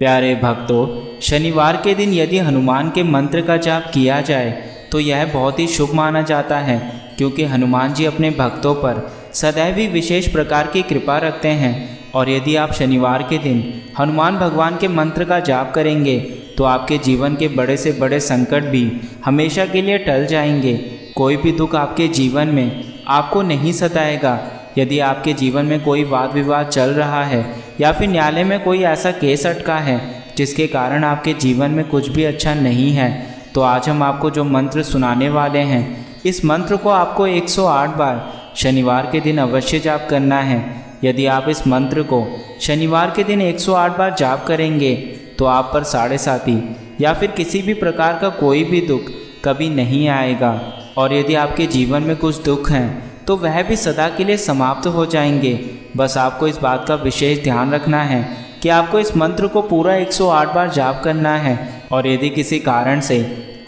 प्यारे भक्तों, शनिवार के दिन यदि हनुमान के मंत्र का जाप किया जाए तो यह बहुत ही शुभ माना जाता है, क्योंकि हनुमान जी अपने भक्तों पर सदैव ही विशेष प्रकार की कृपा रखते हैं। और यदि आप शनिवार के दिन हनुमान भगवान के मंत्र का जाप करेंगे तो आपके जीवन के बड़े से बड़े संकट भी हमेशा के लिए टल जाएंगे। कोई भी दुख आपके जीवन में आपको नहीं सताएगा। यदि आपके जीवन में कोई वाद विवाद चल रहा है या फिर न्यायालय में कोई ऐसा केस अटका है जिसके कारण आपके जीवन में कुछ भी अच्छा नहीं है, तो आज हम आपको जो मंत्र सुनाने वाले हैं, इस मंत्र को आपको 108 बार शनिवार के दिन अवश्य जाप करना है। यदि आप इस मंत्र को शनिवार के दिन 108 बार जाप करेंगे तो आप पर साढ़े साथी या फिर किसी भी प्रकार का कोई भी दुख कभी नहीं आएगा। और यदि आपके जीवन में कुछ दुख हैं तो वह भी सदा के लिए समाप्त हो जाएंगे। बस आपको इस बात का विशेष ध्यान रखना है कि आपको इस मंत्र को पूरा 108 बार जाप करना है। और यदि किसी कारण से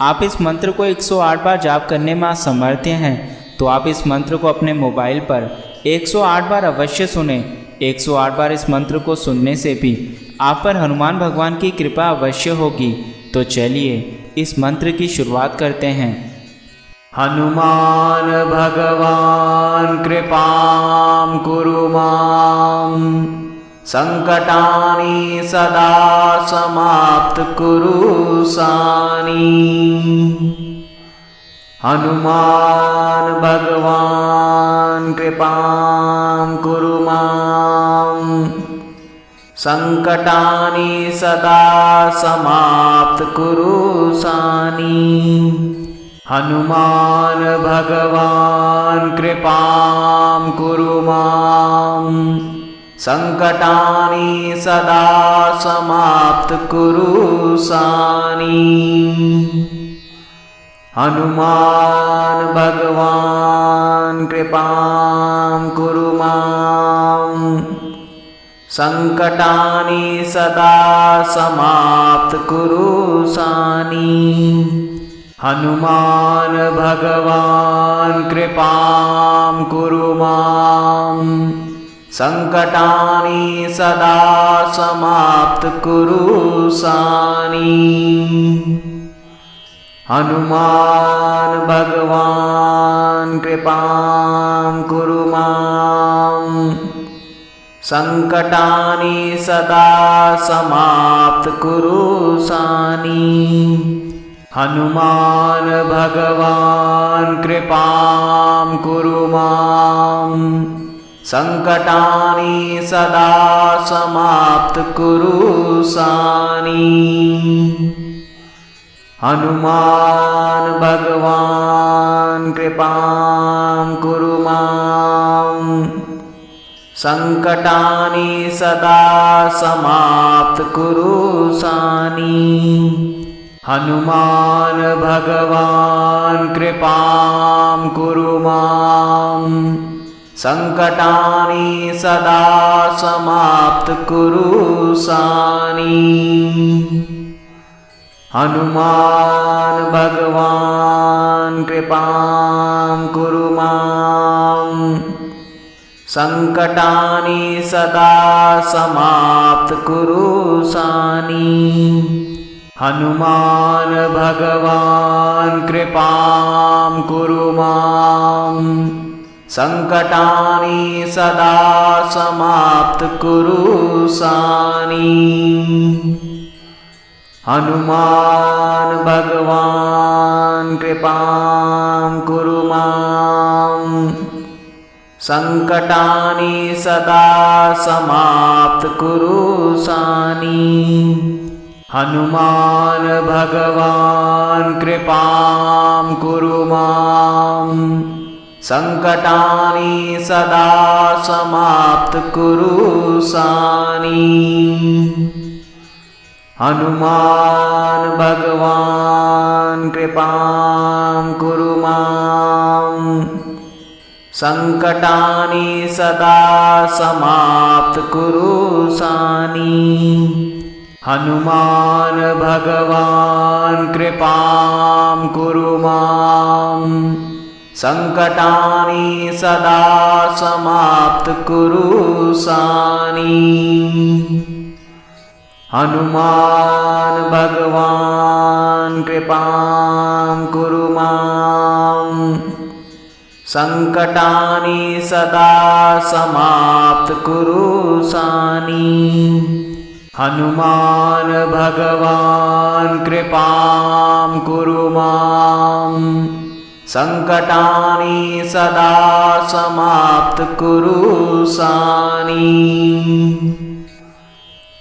आप इस मंत्र को 108 बार जाप करने में असमर्थ हैं तो आप इस मंत्र को अपने मोबाइल पर 108 बार अवश्य सुने। 108 बार इस मंत्र को सुनने से भी आप पर हनुमान भगवान की कृपा अवश्य होगी। तो चलिए इस मंत्र की शुरुआत करते हैं। हनुमान भगवान कृपां कुरु मां, संकटानि सदा समाप्त कुरु सानी। हनुमान भगवान कृपां कुरु मां, संकटानि सदा समाप्त कुरु सानी। हनुमान भगवान कृपां कुरु मां, संकटानि सदा समाप्त कुरु सानी। हनुमान भगवान कृपां कुरु मां, संकटानि सदा समाप्त कुरु सानी। हनुमान भगवान कृपां कुरु मां, संकटानि सदा समाप्त कुरु सानी। हनुमान भगवान कृपां कुरु मां, संकटानि सदा समाप्त कुरु सानी। हनुमान भगवान कृपां कुरु मां, संकटानि सदा समाप्त कुरु सानी। हनुमान भगवान कृपां कुरु मां, संकटानि सदा समाप्त कुरु सानी। हनुमान भगवान कृपां कुरु मां, संकटानि सदा समाप्त कुरु सानी। हनुमान भगवान कृपां कुरु मां, संकटानि सदा समाप्त कुरु सानी। हनुमान भगवान कृपां कुरु मां, संकटानि सदा समाप्त कुरु सानी। हनुमान भगवान कृपां कुरु मां, संकटानि सदा समाप्त कुरु सानी। हनुमान भगवान कृपां कुरु मां, संकटानि सदा समाप्त कुरु सानी। हनुमान भगवान कृपां कुरु मां, संकटानि सदा समाप्त कुरु सानी। हनुमान भगवान कृपां कुरु मां, संकटानि सदा समाप्त कुरु सानी। हनुमान भगवान कृपां कुरु मां संकटानि सदा समाप्त कुरु सानी। हनुमान भगवान कृपां कुरु मां संकटानि सदा समाप्त कुरु सानी।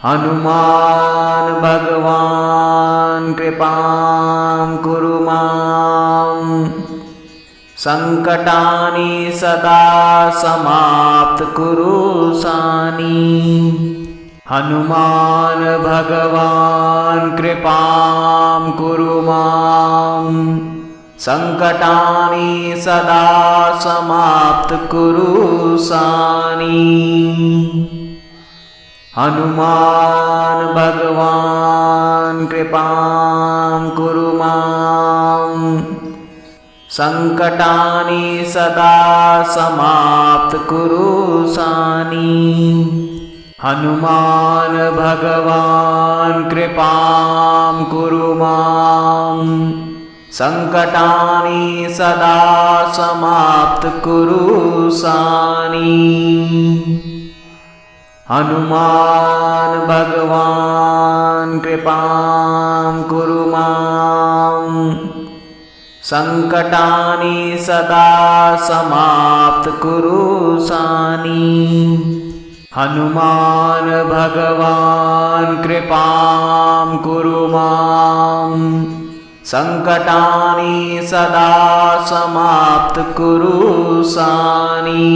हनुमान भगवान कृपां कुरु मां संकटानि सदा समाप्त कुरु सानी। हनुमान भगवान कृपां कुरु मां संकटानि सदा समाप्त कुरु सानी। हनुमान भगवान कृपां कुरु मां संकटानि सदा समाप्त कुरु सानी। हनुमान भगवान कृपां कुरु मां संकटानि सदा समाप्त कुरु सानी। हनुमान भगवान कृपां कुरु मां संकटानि सदा समाप्त कुरु सानी। हनुमान भगवान कृपां कुरु मां संकटानि सदा समाप्त कुरु सानी।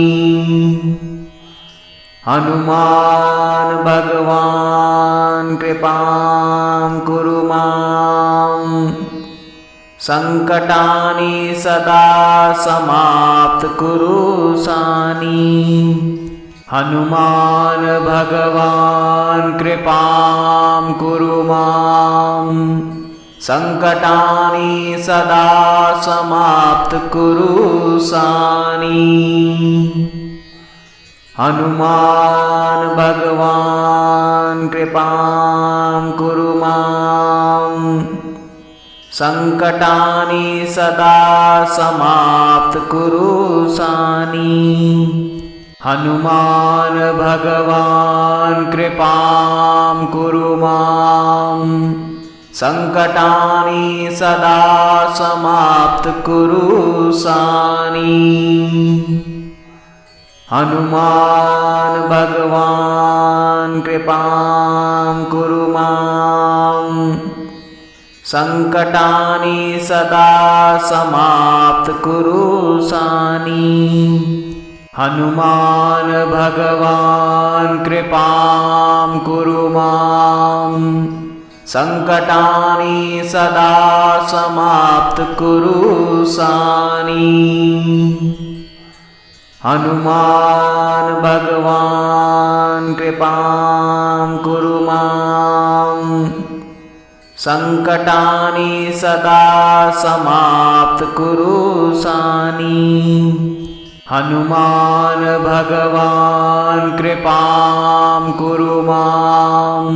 हनुमान भगवान कृपां कुरु मां संकटानि सदा समाप्त कुरु सानी। हनुमान भगवान कृपां कुरु मां संकटानि सदा समाप्त कुरु सानी। हनुमान भगवान कृपां कुरु मां संकटानि सदा समाप्त कुरु सानी। हनुमान भगवान कृपां कुरु मां संकटानि सदा समाप्त कुरु सानी। हनुमान भगवान कृपां कुरु मां संकटानि सदा समाप्त कुरु सानी। हनुमान भगवान कृपां कुरु मां संकटानि सदा समाप्त कुरु सानी। हनुमान भगवान कृपां कुरु मां संकटानि सदा समाप्त कुरु सानी। हनुमान भगवान कृपां कुरु मां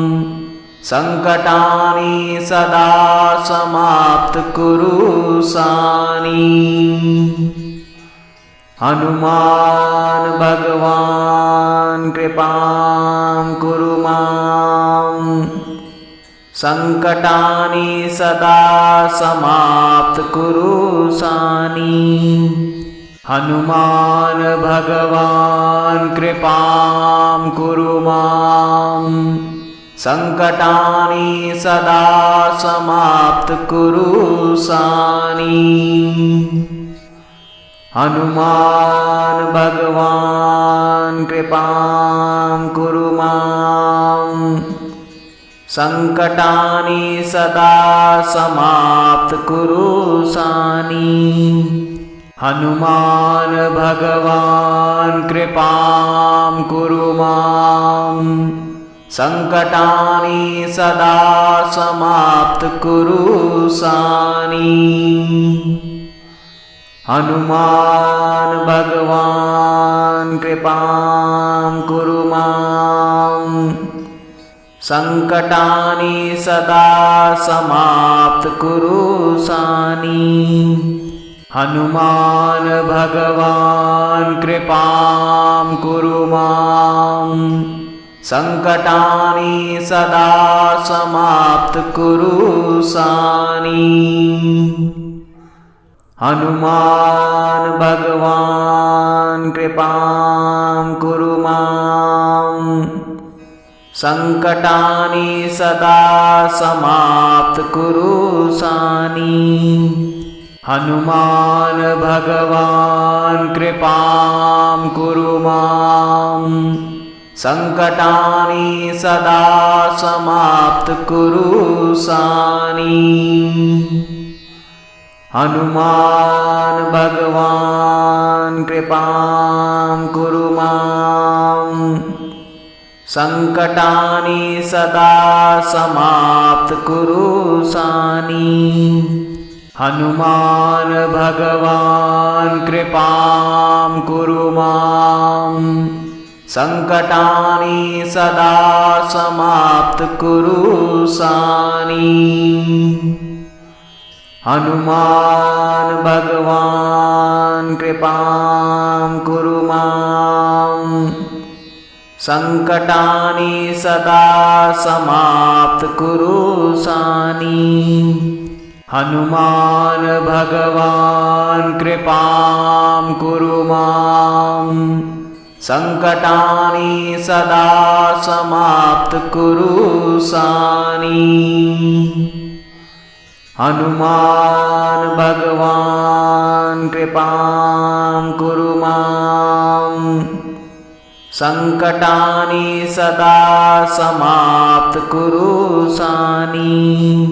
संकटानि सदा समाप्त कुरु सानी। हनुमान भगवान कृपां कुरु मां संकटानि सदा समाप्त कुरु सानी। हनुमान भगवान कृपां कुरु मां संकटानि सदा समाप्त कुरु सानी। हनुमान भगवान कृपां कुरु मां संकटानि सदा समाप्त कुरु सानी। हनुमान भगवान कृपां कुरु मां संकटानि सदा समाप्त कुरु सानी। हनुमान भगवान कृपां कुरु मां संकटानि सदा समाप्त कुरु सानी। हनुमान भगवान कृपां कुरु मां। संकटानि सदा समाप्त कुरु सानी। हनुमान भगवान कृपां कुरु मां। संकटानि सदा समाप्त कुरु सानी। हनुमान भगवान कृपां कुरु मां। संकटानि सदा समाप्त कुरु सानी। हनुमान भगवान कृपां कुरु मां। संकटानि सदा समाप्त कुरु सानी। हनुमान भगवान कृपां कुरु मां। संकटानि सदा समाप्त कुरु सानी। हनुमान भगवान कृपां कुरु मां। संकटानि सदा समाप्त कुरु सानी। हनुमान भगवान कृपां कुरु मां। संकटानि सदा समाप्त कुरु सानी। हनुमान भगवान कृपां कुरु मां। संकटानि सदा समाप्त कुरु सानी।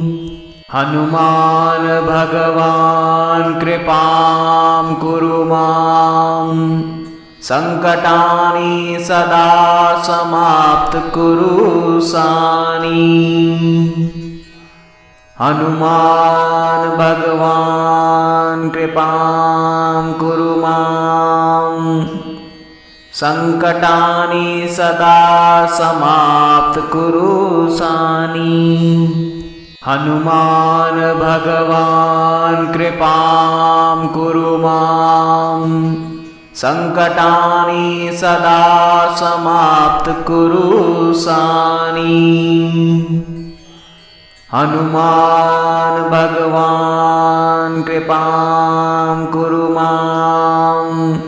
हनुमान भगवान कृपां कुरु मां। संकटानि सदा समाप्त कुरु सानी। हनुमान भगवान कृपां कुरु मां। संकटानि सदा समाप्त कुरु सानी। हनुमान भगवान कृपां कुरु मां। संकटानि सदा समाप्त कुरु सानी। हनुमान भगवान कृपां कुरु मां।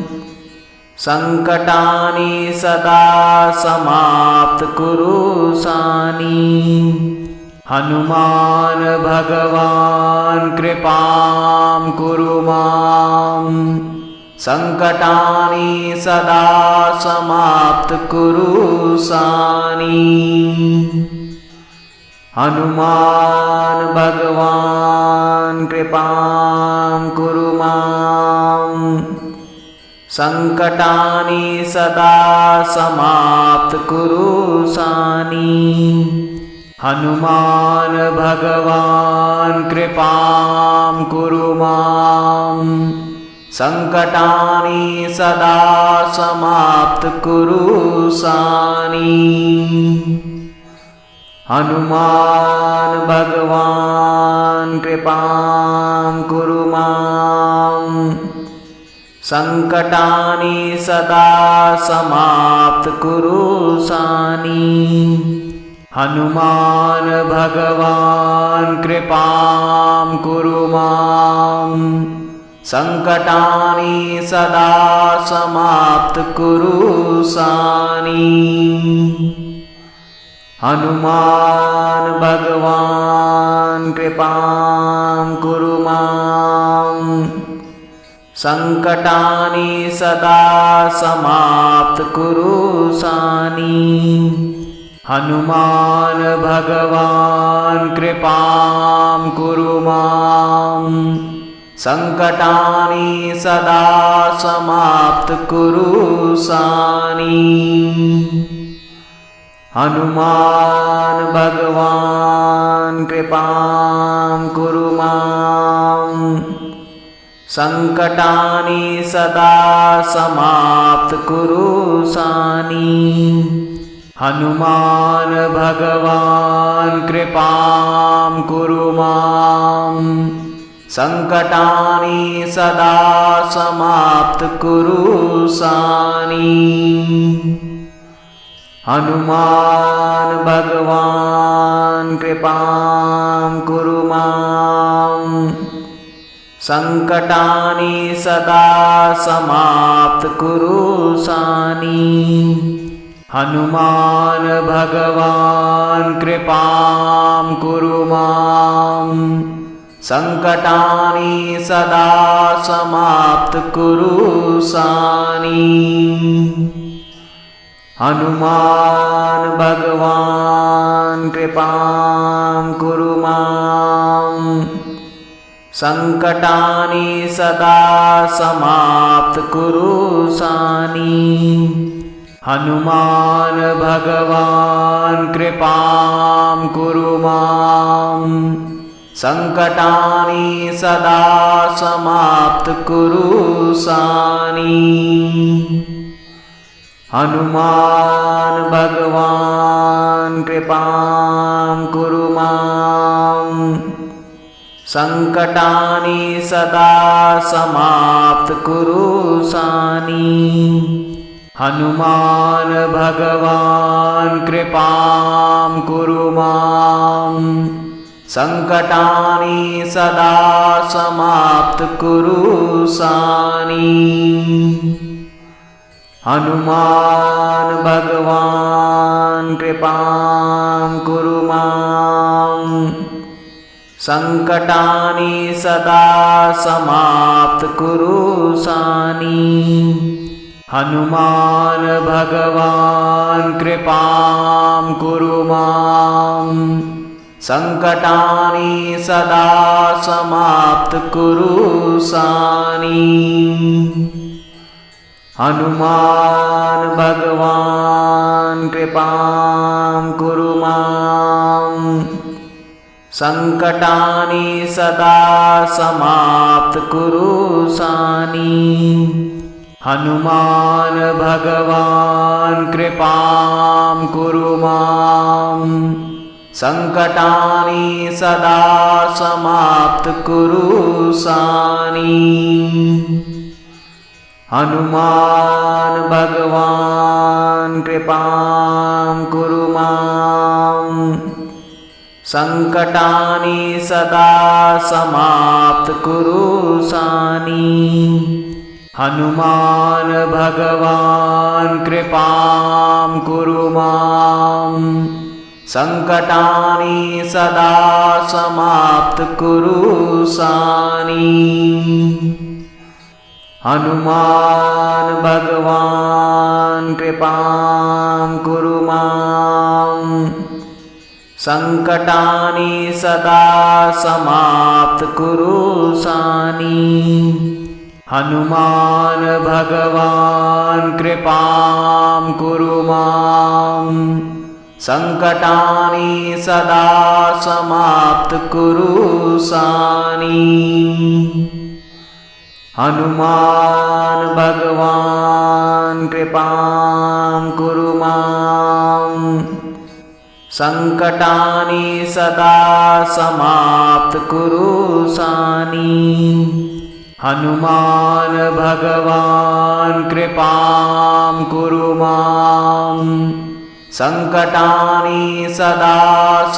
संकटानि सदा समाप्त कुरु सानी। हनुमान भगवान कृपां कुरु मां। संकटानि सदा समाप्त कुरु सानी। हनुमान भगवान कृपां कुरु मां। संकटानि सदा समाप्त कुरु सानी। हनुमान भगवान कृपां कुरु मां। संकटानि सदा समाप्त कुरु सानी। हनुमान भगवान कृपां कुरु मां। संकटानि सदा समाप्त कुरु सानी। हनुमान भगवान कृपां कुरु मां। संकटानि सदा समाप्त कुरु सानी। हनुमान भगवान कृपां कुरु मां। संकटानि सदा समाप्त कुरु सानी। हनुमान भगवान कृपां कुरु मां। संकटानि सदा समाप्त कुरु सानी। हनुमान भगवान कृपां कुरु मां। संकटानि सदा समाप्त कुरु सानी। हनुमान भगवान् कृपां कुरु मां संकटानि सदा समाप्त कुरु सानी। हनुमान भगवान् कृपां कुरु मां संकटानि सदा समाप्त कुरु सानी। हनुमान भगवान् कृपां कुरु मां संकटानि सदा समाप्त कुरु सानी। हनुमान भगवान् कृपां कुरु मां संकटानि सदा समाप्त कुरु सानी। हनुमान भगवान् कृपां कुरु मां संकटानि सदा समाप्त कुरु सानी। हनुमान भगवान् कृपां कुरु मां संकटानि सदा समाप्त कुरु सानी। हनुमान भगवान् कृपां कुरु मां संकटानि सदा समाप्त कुरु सानी। हनुमान भगवान् कृपां कुरु मां संकटानि सदा समाप्त कुरु सानी। हनुमान भगवान् कृपां कुरु मां संकटानि सदा समाप्त कुरु सानी। हनुमान भगवान् कृपां कुरु मां संकटानि सदा समाप्त कुरु सानी। हनुमान भगवान् कृपां कुरु मां संकटानि सदा समाप्त कुरु सानी। हनुमान भगवान् कृपां कुरु मां संकटानि सदा समाप्त कुरु सानी। हनुमान भगवान् कृपां कुरु मां संकटानि सदा समाप्त कुरु सानी। हनुमान भगवान् कृपां कुरु मां संकटानि सदा समाप्त कुरु सानी। हनुमान भगवान् कृपां कुरु मां संकटानि सदा समाप्त कुरु सानी। हनुमान भगवान् कृपां कुरु मां संकटानि सदा समाप्त कुरु सानी। हनुमान भगवान् कृपां कुरु मां संकटानि सदा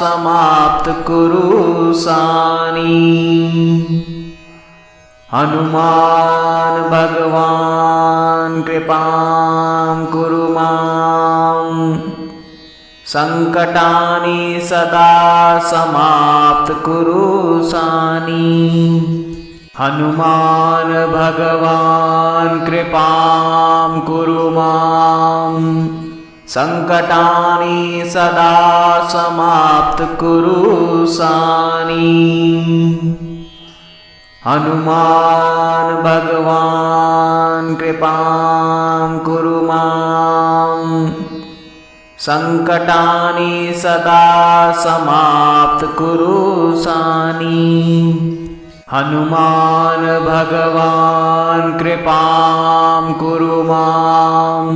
समाप्त कुरु सानी। हनुमान भगवान् कृपां कुरु मां संकटानि सदा समाप्त कुरु सानी। हनुमान भगवान् कृपां कुरु मां संकटानि सदा समाप्त कुरु सानी। हनुमान भगवान् कृपां कुरु मां संकटानि सदा समाप्त कुरु सानी। हनुमान भगवान् कृपां कुरु मां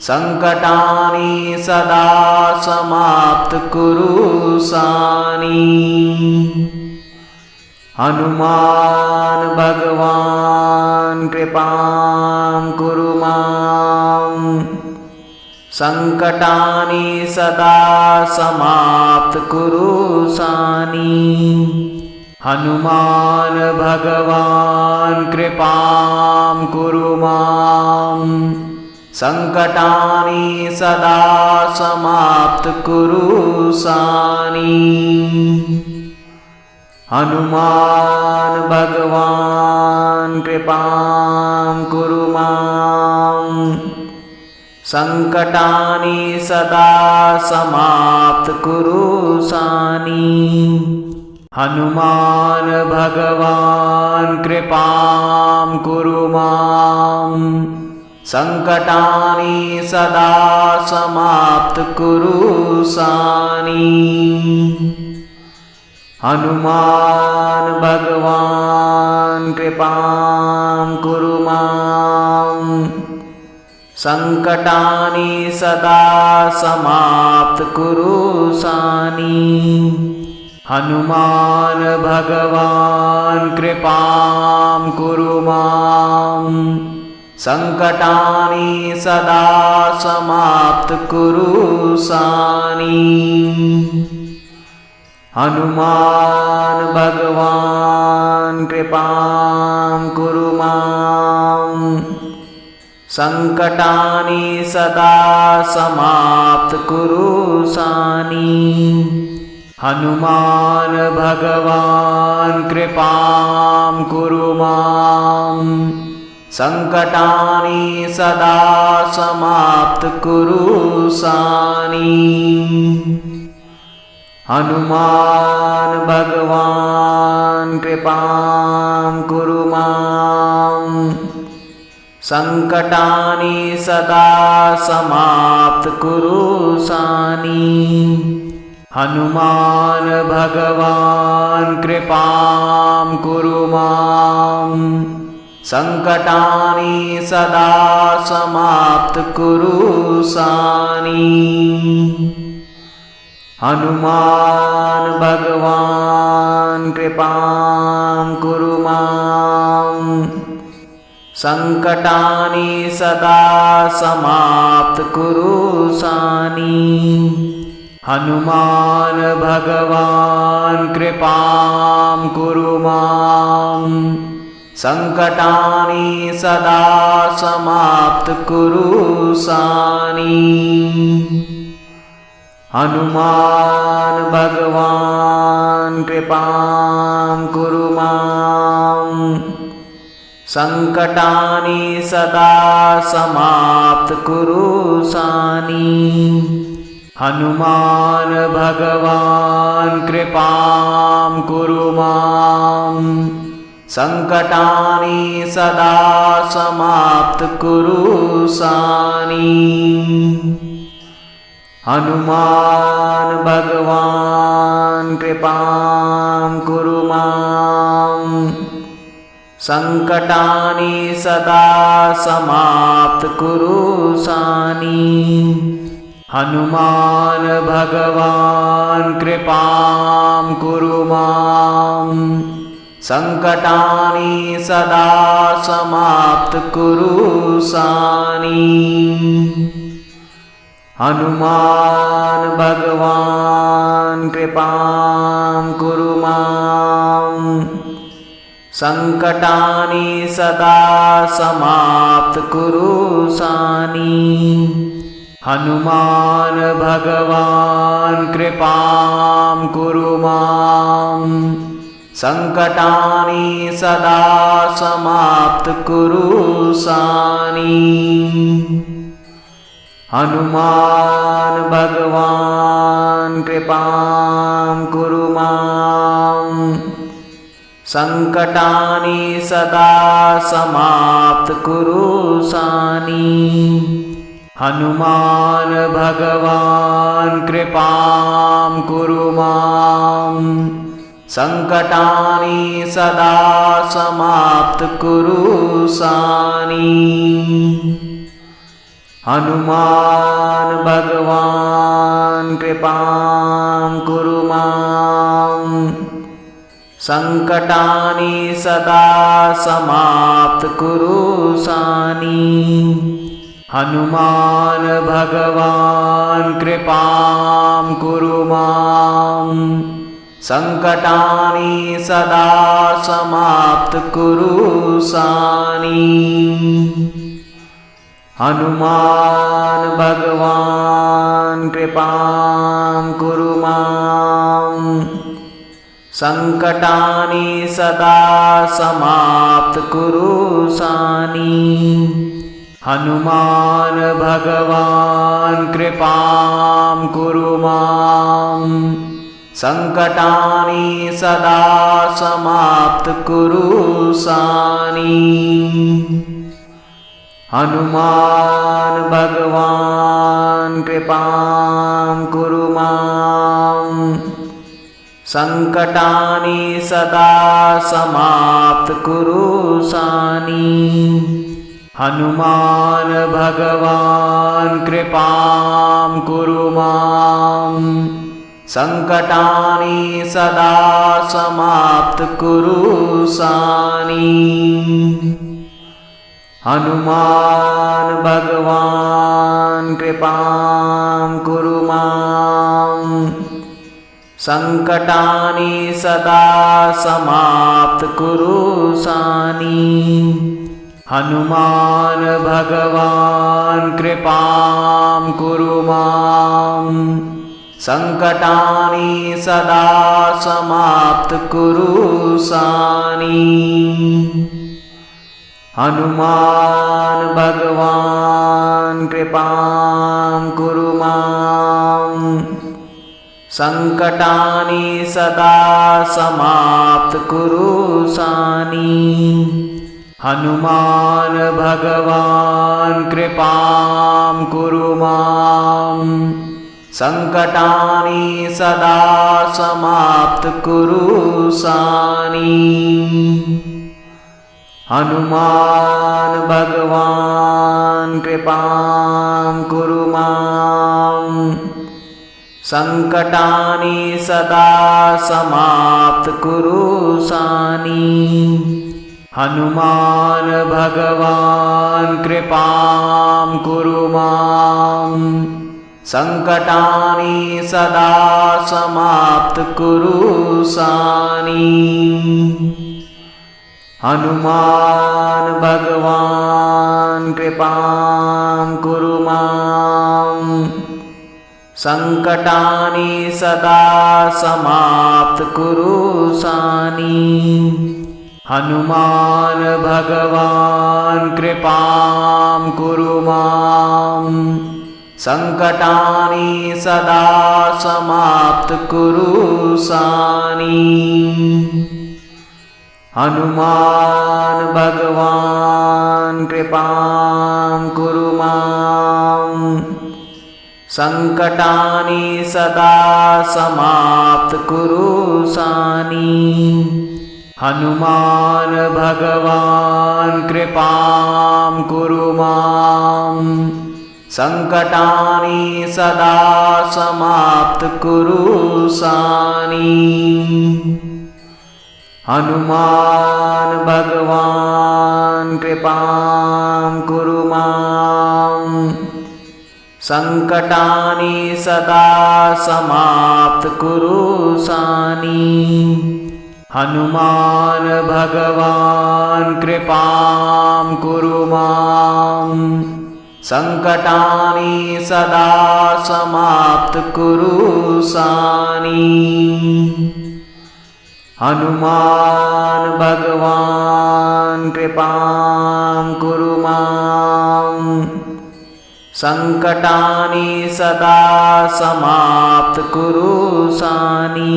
संकटानि सदा समाप्त कुरु सानी। हनुमान भगवान कृपां कुरु मां। संकटानि सदा समाप्त कुरु सानी। हनुमान भगवान कृपां कुरु मां। संकटानि सदा समाप्त कुरु सानी। हनुमान भगवान कृपां कुरु मां। संकटानि सदा समाप्त कुरु सानी। हनुमान भगवान कृपां कुरु मां। संकटानि सदा समाप्त कुरु सानी। हनुमान भगवान कृपां कुरु मां। संकटानि सदा समाप्त कुरु सानी। हनुमान भगवान कृपां कुरु मां। संकटानि सदा समाप्त कुरु सानी। हनुमान भगवान कृपां कुरु मां। संकटानि सदा समाप्त कुरु सानी। हनुमान भगवान कृपां कुरु मां। संकटानि सदा समाप्त कुरु सानी। हनुमान भगवान कृपां कुरु मां। संकटानि सदा समाप्त कुरु सानी। हनुमान भगवान कृपां कुरु मां। संकटानि सदा समाप्त कुरु सानी। हनुमान भगवान कृपां कुरु मां। संकटानि सदा समाप्त कुरु सानी। हनुमान भगवान कृपां कुरु मां। संकटानि सदा समाप्त कुरु सानी। हनुमान भगवान कृपां कुरु मां। संकटानि सदा समाप्त कुरु सानी। हनुमान भगवान कृपां कुरु मां। संकटानि सदा समाप्त कुरु सानी। हनुमान भगवान कृपां कुरु मां। संकटानि सदा समाप्त कुरु सानी। हनुमान भगवान कृपां कुरु मां। संकटानि सदा समाप्त कुरु सानी। हनुमान भगवान कृपां कुरु मां। संकटानि सदा समाप्त कुरु सानी। हनुमान भगवान कृपां कुरु मां। संकटानि सदा समाप्त कुरु सानी। हनुमान भगवान कृपां कुरु मां। संकटानि सदा समाप्त कुरु सानी। हनुमान भगवान कृपां कुरु मां। संकटानि सदा समाप्त कुरु सानी। हनुमान भगवान कृपां कुरु मां संकटानि सदा समाप्त कुरु सानी। हनुमान भगवान कृपां कुरु मां संकटानि सदा समाप्त कुरु सानी। हनुमान भगवान कृपां कुरु मां संकटानि सदा समाप्त कुरु सानी। हनुमान भगवान कृपां कुरु मां संकटानि सदा समाप्त कुरु सानी। हनुमान भगवान कृपां कुरु मां संकटानि सदा समाप्त कुरु सानी। हनुमान भगवान कृपां कुरु मां संकटानि सदा समाप्त कुरु सानी। हनुमान भगवान कृपां कुरु मां संकटानि सदा समाप्त कुरु सानी। हनुमान भगवान कृपां कुरु मां संकटानि सदा समाप्त कुरु सानी। हनुमान भगवान कृपां कुरु मां संकटानि सदा समाप्त कुरु सानी। हनुमान भगवान कृपां कुरु मां संकटानि सदा समाप्त कुरु सानी। हनुमान भगवान कृपां कुरु मां संकटानि सदा समाप्त कुरु सानी। हनुमान भगवान कृपां कुरु मां संकटानि सदा समाप्त कुरु सानी। हनुमान भगवान कृपां कुरु मां संकटानि सदा समाप्त कुरु सानी। हनुमान भगवान कृपां कुरु मां संकटानि सदा समाप्त कुरु सानी। हनुमान भगवान कृपां कुरु मां संकटानि सदा समाप्त कुरु सानी। हनुमान भगवान कृपां कुरु मां संकटानि सदा समाप्त कुरु सानी। हनुमान भगवान कृपां कुरु मां संकटानि सदा समाप्त कुरु सानी। हनुमान भगवान कृपां कुरु मां संकटानि सदा समाप्त कुरु सानी। हनुमान भगवान कृपां कुरु मां संकटानि सदा समाप्त कुरु सानी।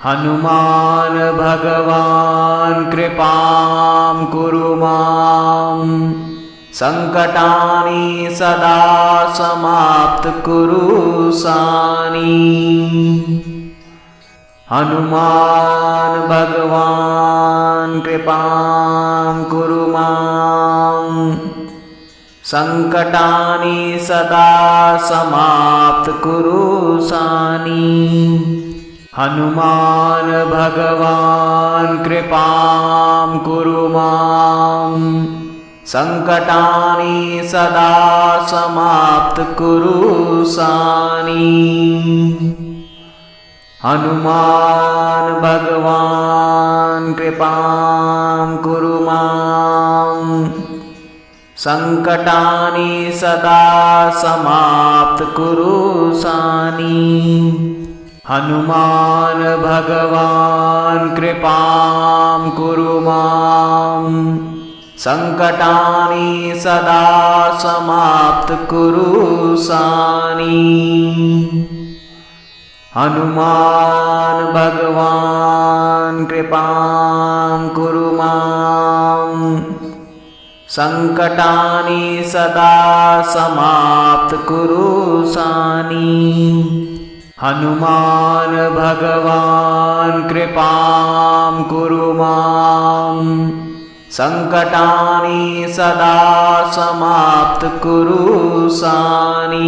हनुमान भगवान कृपां कुरु मां संकटानि सदा समाप्त कुरु सानी। हनुमान भगवान कृपां कुरु मां संकटानि सदा समाप्त कुरु सानी। हनुमान भगवान कृपां कुरु मां। संकटानि सदा समाप्त कुरु सानी। हनुमान भगवान कृपां कुरु मां। संकटानि सदा समाप्त कुरु सानी। हनुमान भगवान कृपां कुरु मां। संकटानि सदा समाप्त कुरु सानी। हनुमान भगवान कृपां कुरु मां। संकटानि सदा समाप्त कुरु सानी। हनुमान भगवान कृपां कुरु मां। संकटानि सदा समाप्त कुरु सानी।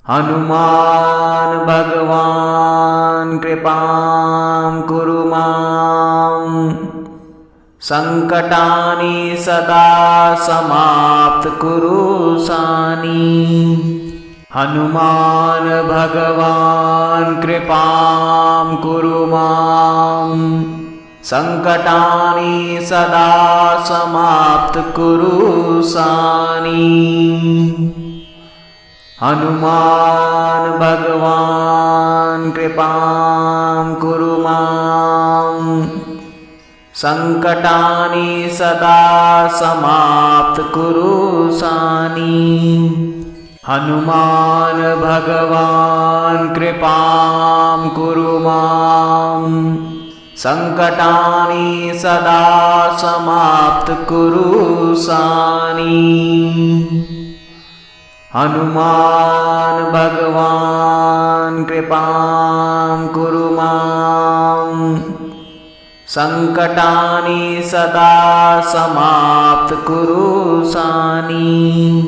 हनुमान भगवान कृपां कुरु मां। संकटानि सदा समाप्त कुरु सानी। हनुमान भगवान कृपां कुरु मां। संकटानि सदा समाप्त कुरु सानी। हनुमान भगवान कृपां कुरु मां। संकटानि सदा समाप्त कुरु सानी। हनुमान भगवान कृपां कुरु मां। संकटानि सदा समाप्त कुरु सानी। हनुमान भगवान कृपां कुरु मां। संकटानि सदा समाप्त कुरु सानी।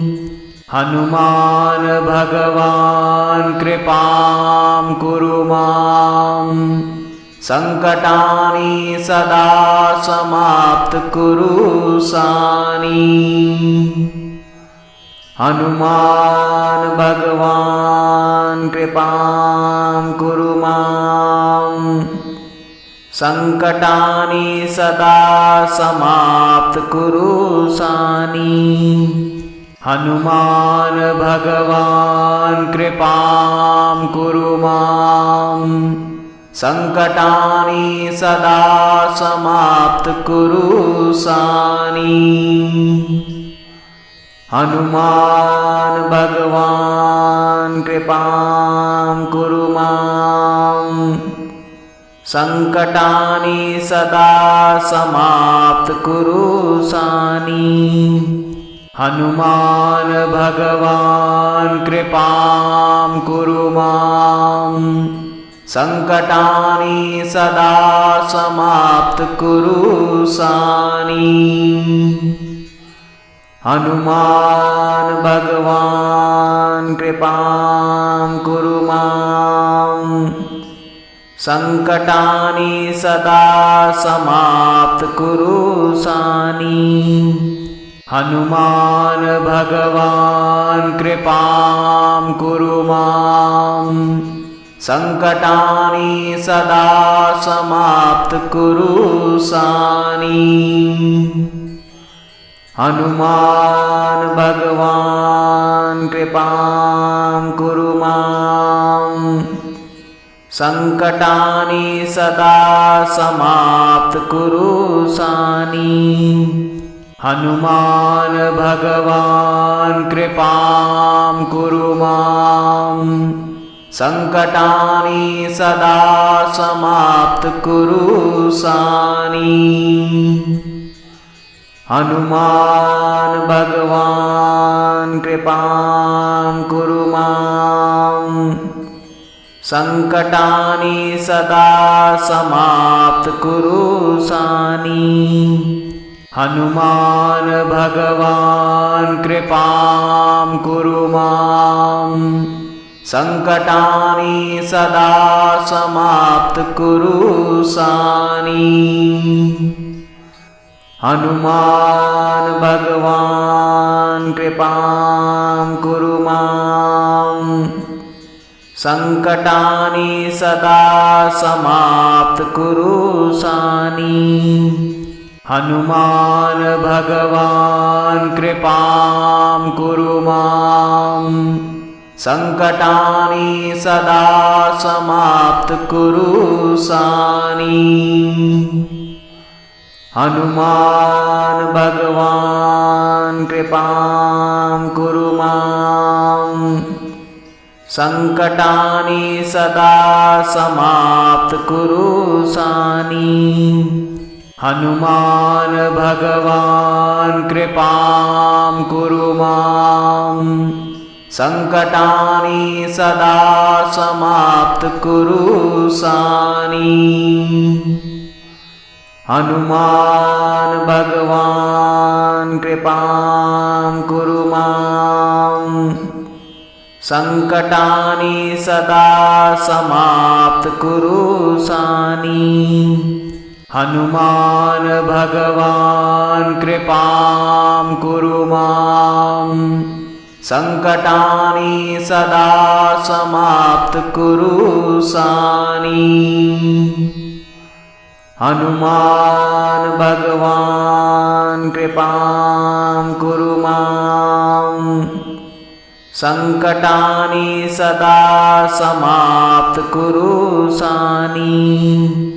हनुमान भगवान कृपां कुरु मां। संकटानि सदा समाप्त कुरु सानी। हनुमान भगवान कृपां कुरु मां। संकटानि सदा समाप्त कुरु सानी। हनुमान भगवान कृपां कुरु मां। संकटानि सदा समाप्त कुरु सानी। हनुमान भगवान कृपां कुरु मां। संकटानि सदा समाप्त कुरु सानी। हनुमान भगवान कृपां कुरु मां। संकटानि सदा समाप्त कुरु सानी। हनुमान भगवान कृपां कुरु मां। संकटानि सदा समाप्त कुरु सानी। हनुमान भगवान कृपां कुरु मां। संकटानि सदा समाप्त कुरु सानी। हनुमान भगवान कृपां कुरु मां। संकटानि सदा समाप्त कुरु सानी। हनुमान भगवान कृपां कुरु मां। संकटानि सदा समाप्त कुरु सानी। हनुमान भगवान कृपां कुरु मां। संकटानि सदा समाप्त कुरु सानी। हनुमान भगवान् कृपां कुरु मां संकटानि सदा समाप्त कुरु सानी। हनुमान भगवान् कृपां कुरु मां संकटानि सदा समाप्त कुरु सानी। हनुमान भगवान् कृपां कुरु मां संकटानि सदा समाप्त कुरु सानी। हनुमान भगवान् कृपां कुरु मां संकटानि सदा समाप्त कुरु सानी। हनुमान भगवान् कृपां कुरु मां संकटानि सदा समाप्त कुरु सानी। हनुमान भगवान् कृपां कुरु मां संकटानि सदा समाप्त कुरु सानी। हनुमान भगवान् कृपां कुरु मां संकटानि सदा समाप्त कुरु सानी। हनुमान भगवान् कृपां कुरु मां संकटानि सदा समाप्त कुरु सानी।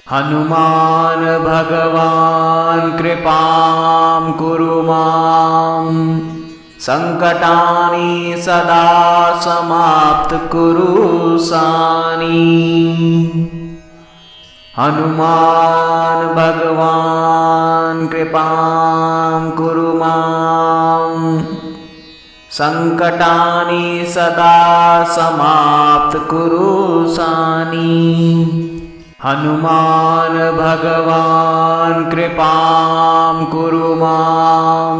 हनुमान भगवान् कृपां कुरु मां संकटानि सदा समाप्त कुरु सानी। हनुमान भगवान् कृपां कुरु मां संकटानि सदा समाप्त कुरु सानी। हनुमान भगवान् कृपां कुरु मां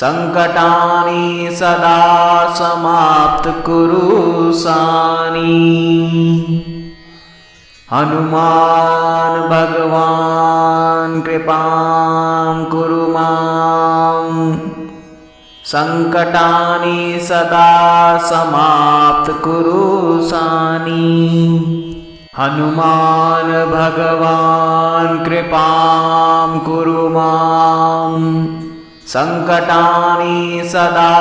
संकटानि सदा समाप्त कुरु सानी। हनुमान भगवान् कृपां कुरु मां संकटानि सदा समाप्त कुरु सानी। हनुमान भगवान् कृपां कुरु मां संकटानि सदा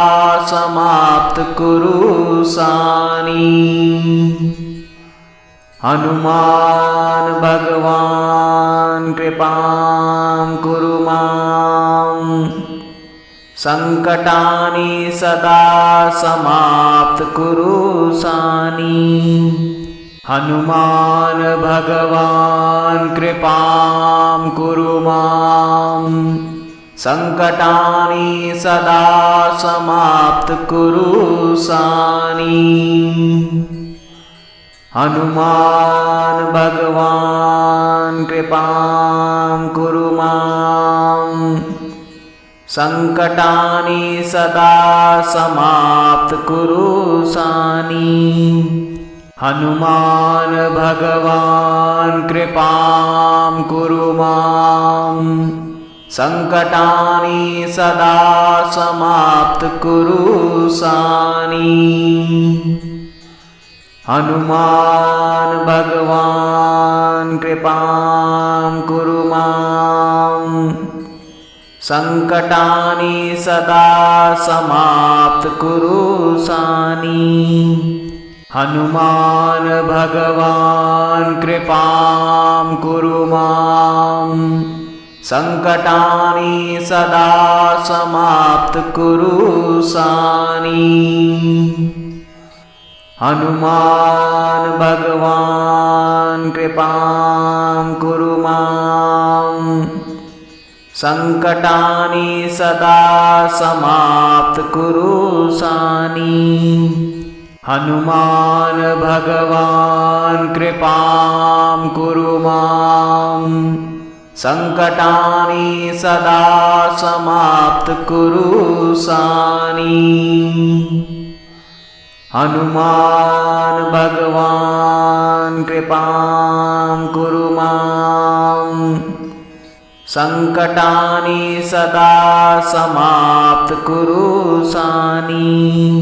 समाप्त कुरु सानी। हनुमान भगवान् कृपां कुरु मां संकटानि सदा समाप्त कुरु सानी। हनुमान भगवान् कृपां कुरु मां संकटानि सदा समाप्त कुरु सानी। हनुमान भगवान् कृपां कुरु मां संकटानि सदा समाप्त कुरु सानी। हनुमान भगवान् कृपां कुरु मां संकटानि सदा समाप्त कुरु सानी। हनुमान भगवान् कृपां कुरु मां संकटानि सदा समाप्त कुरु सानी। हनुमान भगवान् कृपां कुरु मां संकटानि सदा समाप्त कुरु सानी। हनुमान भगवान् कृपां कुरु मां संकटानि सदा समाप्त कुरु सानी। हनुमान भगवान् कृपां कुरु मां संकटानि सदा समाप्त कुरु सानी। हनुमान भगवान कृपां कुरु मां। संकटानि सदा समाप्त कुरु सानी।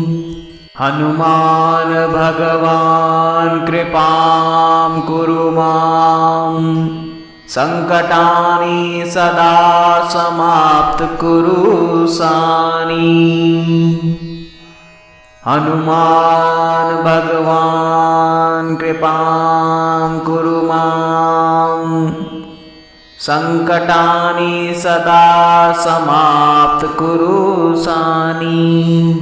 हनुमान भगवान कृपां कुरु मां। संकटानि सदा समाप्त कुरु सानी। हनुमान भगवान कृपां कुरु मां। संकटानि सदा समाप्त कुरु सानी।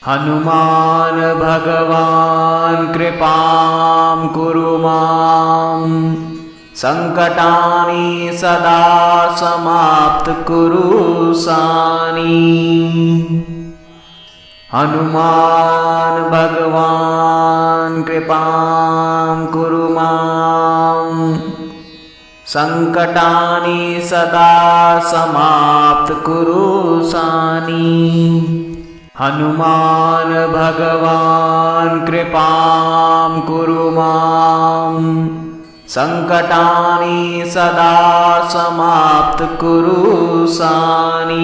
हनुमान भगवान कृपां कुरु मां। संकटानि सदा समाप्त कुरु सानी। हनुमान भगवान कृपां कुरु मां। संकटानि सदा समाप्त कुरु सानी। हनुमान भगवान कृपां कुरु मां। संकटानि सदा समाप्त कुरु सानी।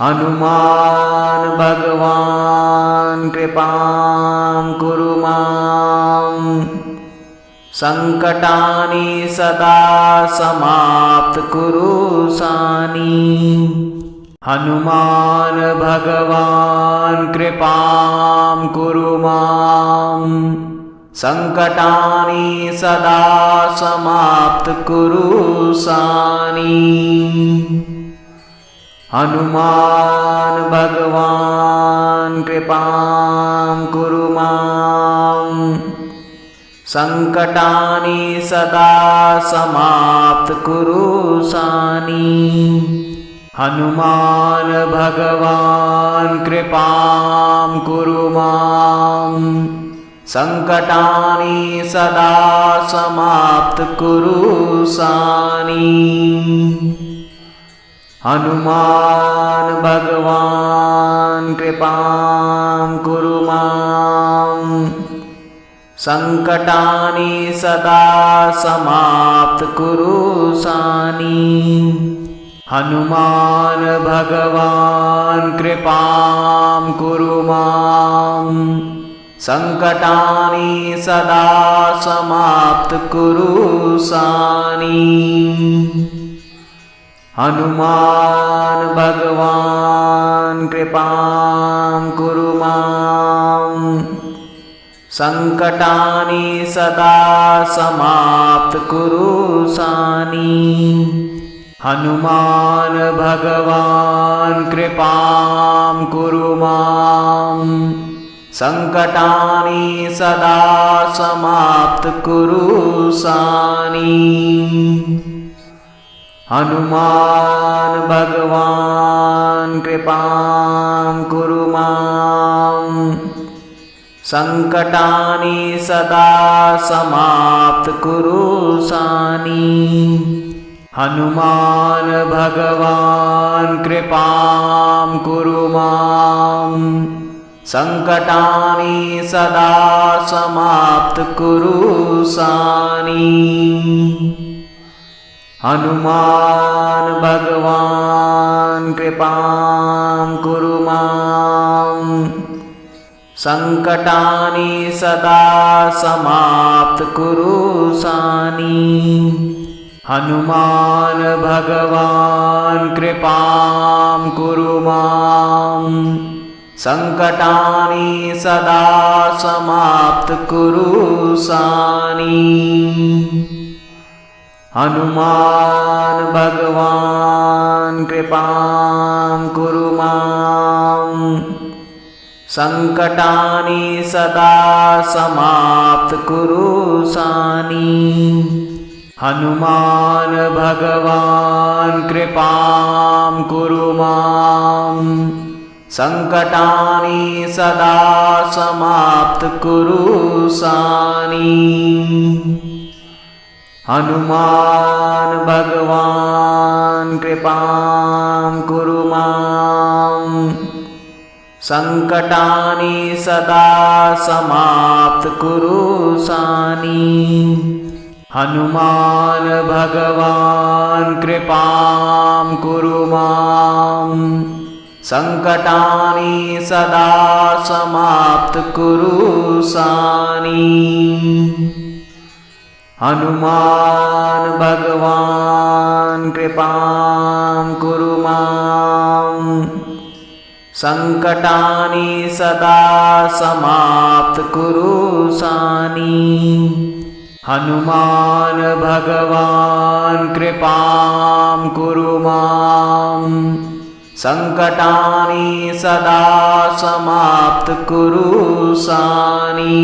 हनुमान भगवान कृपां कुरु मां। संकटानि सदा समाप्त कुरु सानी। हनुमान भगवान कृपां कुरु मां। संकटानि सदा समाप्त कुरु सानी। हनुमान भगवान कृपां कुरु मां। संकटानि सदा समाप्त कुरु सानी। हनुमान भगवान कृपां कुरु मां। संकटानि सदा समाप्त कुरु सानी। हनुमान भगवान कृपां कुरु मां। संकटानि सदा समाप्त कुरु सानी। हनुमान भगवान कृपां कुरु मां। संकटानि सदा समाप्त कुरु सानी। हनुमान भगवान कृपां कुरु मां। संकटानि सदा समाप्त कुरु सानी। हनुमान भगवान कृपां कुरु मां। संकटानि सदा समाप्त कुरु सानी। हनुमान भगवान कृपां कुरु मां। संकटानि सदा समाप्त कुरु सानी। हनुमान भगवान कृपां कुरु मां। संकटानि सदा समाप्त कुरु सानी। हनुमान भगवान कृपां कुरु मां। संकटानि सदा समाप्त कुरु सानी। हनुमान भगवान कृपां कुरु मां। संकटानि सदा समाप्त कुरु सानी। हनुमान भगवान कृपां कुरु मां। संकटानि सदा समाप्त कुरु सानी। हनुमान भगवान कृपां कुरु मां। संकटानि सदा समाप्त कुरु सानी। हनुमान भगवान कृपां कुरु मां संकटानि सदा समाप्त कुरु सानी। हनुमान भगवान कृपां कुरु मां संकटानि सदा समाप्त कुरु सानी। हनुमान भगवान कृपां कुरु मां संकटानि सदा समाप्त कुरु सानी। हनुमान भगवान कृपां कुरु मां संकटानि सदा समाप्त कुरु सानी।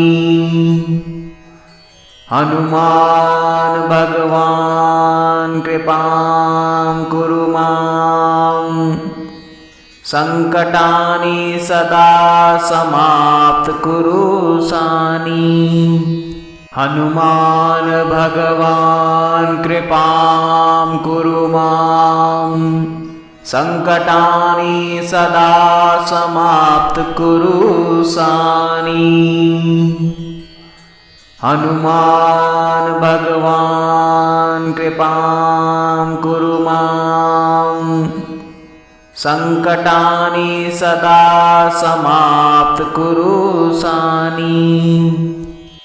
हनुमान भगवान कृपां कुरु मां संकटानि सदा समाप्त कुरु सानी। हनुमान भगवान कृपां कुरु मां संकटानि सदा समाप्त कुरु सानी। हनुमान भगवान कृपां कुरु मां संकटानि सदा समाप्त कुरु सानी।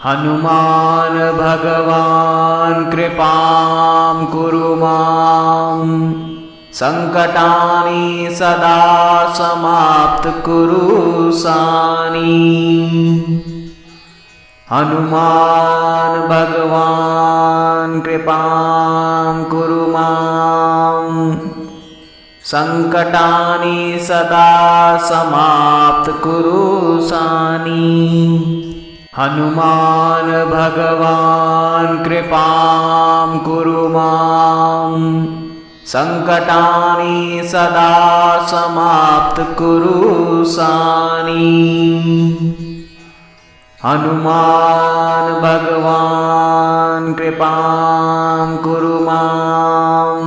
हनुमान भगवान कृपां कुरु मां संकटानि सदा समाप्त कुरु सानी। हनुमान भगवान कृपां कुरु मां संकटानि सदा समाप्त कुरु सानी। हनुमान भगवान कृपां कुरु मां संकटानि सदा समाप्त कुरु सानी। हनुमान भगवान कृपां कुरु मां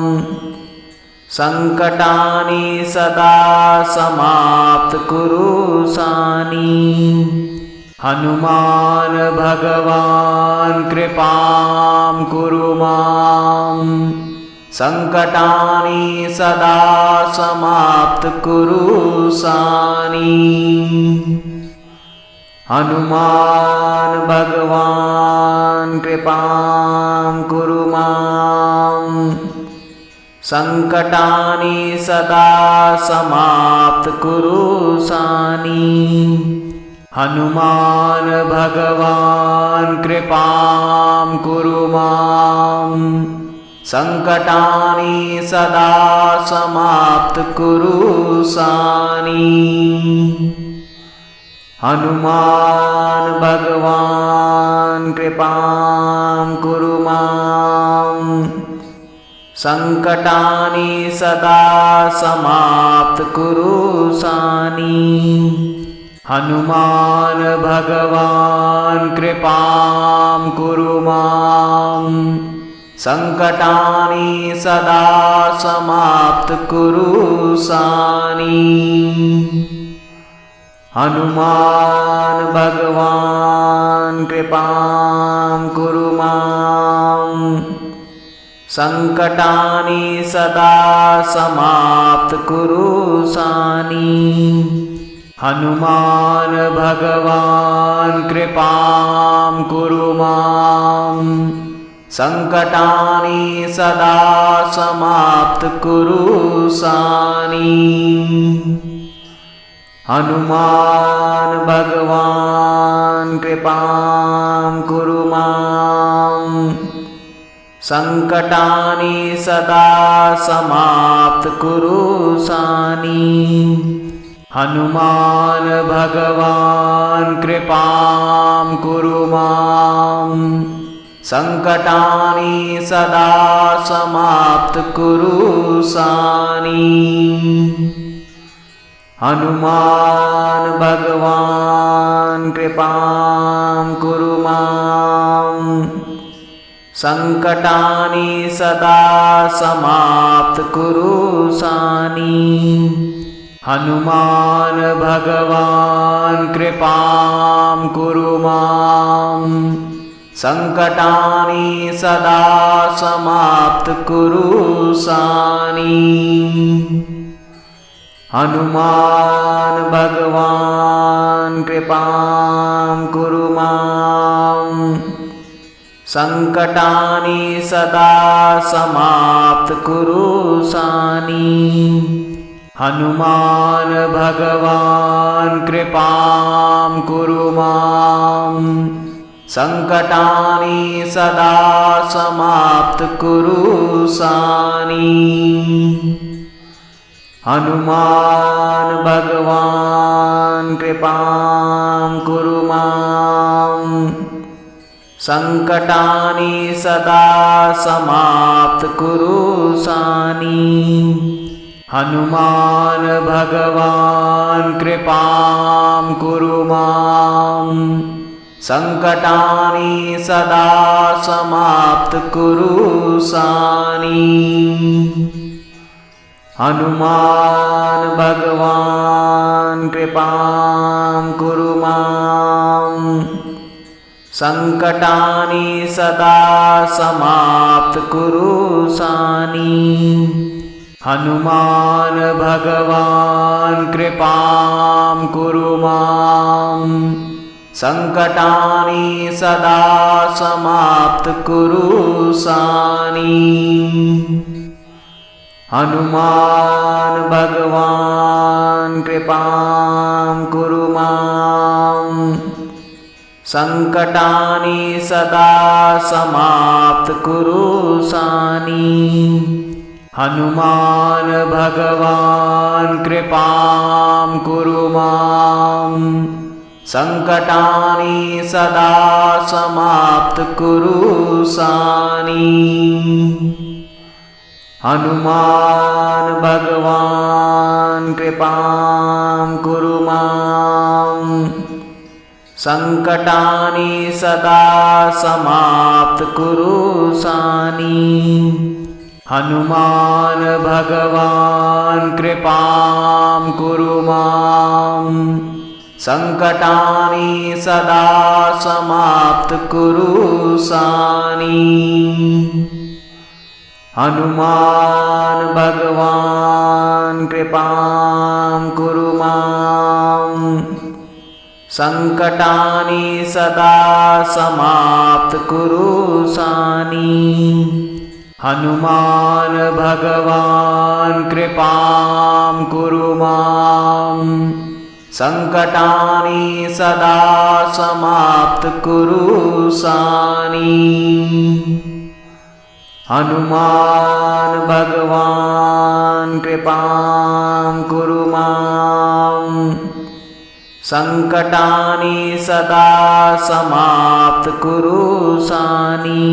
संकटानि सदा समाप्त कुरु सानी। हनुमान भगवान कृपां कुरु मां संकटानि सदा समाप्त कुरु सानी। हनुमान भगवान कृपां कुरु मां संकटानि सदा समाप्त कुरु सानी। हनुमान भगवान कृपां कुरु मां संकटानि सदा समाप्त कुरु सानी। हनुमान भगवान कृपां कुरु मां संकटानि सदा समाप्त कुरु सानी। हनुमान भगवान कृपां कुरु मां संकटानि सदा समाप्त कुरु सानी। हनुमान भगवान कृपां कुरु मां संकटानि सदा समाप्त कुरु सानी। हनुमान भगवान कृपां कुरु मां संकटानि सदा समाप्त कुरु सानी। हनुमान भगवान कृपां कुरु मां संकटानि सदा समाप्त कुरु सानी। हनुमान भगवान कृपां कुरु मां संकटानि सदा समाप्त कुरु सानी। हनुमान भगवान कृपां कुरु मां संकटानि सदा समाप्त कुरु सानी। हनुमान भगवान कृपां कुरु मां, संकटानि सदा समाप्त कुरु सानी। हनुमान भगवान कृपां कुरु मां, संकटानि सदा समाप्त कुरु सानी। हनुमान भगवान कृपां कुरु मां, संकटानि सदा समाप्त कुरु सानी। हनुमान भगवान कृपां कुरु मां, संकटानि सदा समाप्त कुरु सानी। हनुमान भगवान कृपां कुरु मां, संकटानि सदा समाप्त कुरु सानी। हनुमान भगवान कृपां कुरु मां, संकटानि सदा समाप्त कुरु सानी। हनुमान भगवान कृपां कुरु मां, संकटानि सदा समाप्त कुरु सानी। हनुमान भगवान कृपां कुरु मां, संकटानि सदा समाप्त कुरु सानी। हनुमान भगवान कृपां कुरु मां, संकटानि सदा समाप्त कुरु सानी। हनुमान भगवान कृपां कुरु मां, संकटानि सदा समाप्त कुरु सानी। हनुमान भगवान कृपां कुरु मां, संकटानि सदा समाप्त कुरु सानी। हनुमान भगवान कृपां कुरु मां, संकटानि सदा समाप्त कुरु सानी। हनुमान भगवान कृपां कुरु मां, संकटानि सदा समाप्त कुरु सानी। हनुमान भगवान कृपां कुरु मां, संकटानि सदा समाप्त कुरु सानी।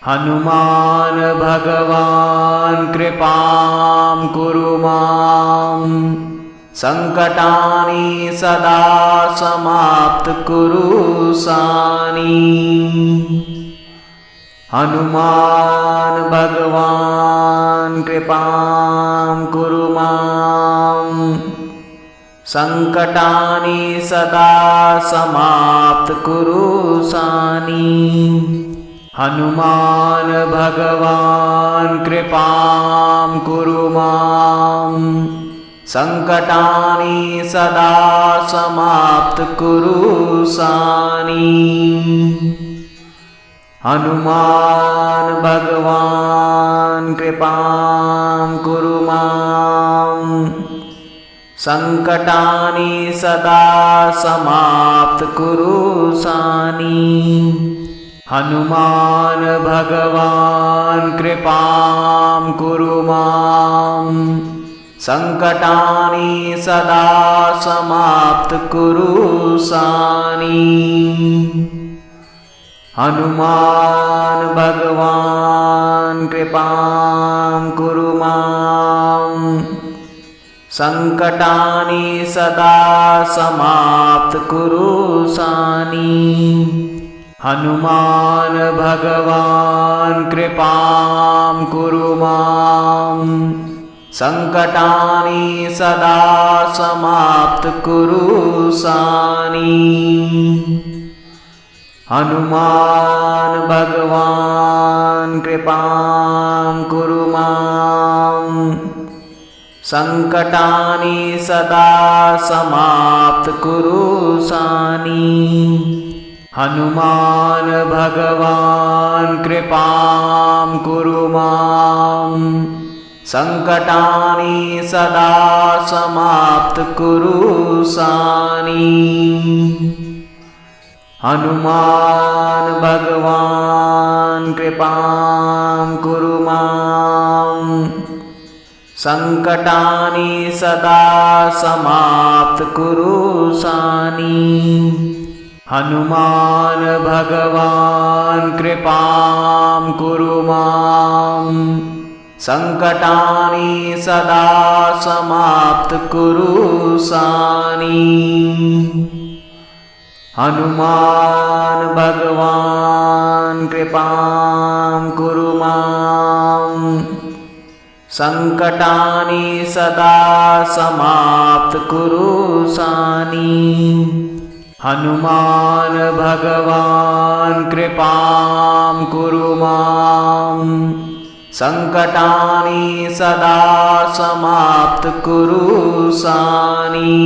हनुमान भगवान कृपां कुरु मां, संकटानि सदा समाप्त कुरु सानी। हनुमान भगवान कृपां कुरु मां, संकटानि सदा समाप्त कुरु सानी। हनुमान भगवान कृपां कुरु मां, संकटानि सदा समाप्त कुरु सानी। हनुमान भगवान कृपां कुरु मां, संकटानि सदा समाप्त कुरु सानी। हनुमान भगवान कृपां कुरु मां, संकटानि सदा समाप्त कुरु सानी। हनुमान भगवान कृपां कुरु मां, संकटानि सदा समाप्त कुरु सानी। हनुमान भगवान् कृपां कुरु मां संकटानि सदा समाप्त कुरु सानी। हनुमान भगवान् कृपां कुरु मां संकटानि सदा समाप्त कुरु सानी। हनुमान भगवान् कृपां कुरु मां संकटानि सदा समाप्त कुरु सानी। हनुमान भगवान् कृपां कुरु मां संकटानि सदा समाप्त कुरु सानी। हनुमान भगवान् कृपां कुरु मां संकटानि सदा समाप्त कुरु सानी। हनुमान भगवान् कृपां कुरु मां संकटानि सदा समाप्त कुरु सानी। हनुमान भगवान् कृपां कुरु मां संकटानि सदा समाप्त कुरु सानी।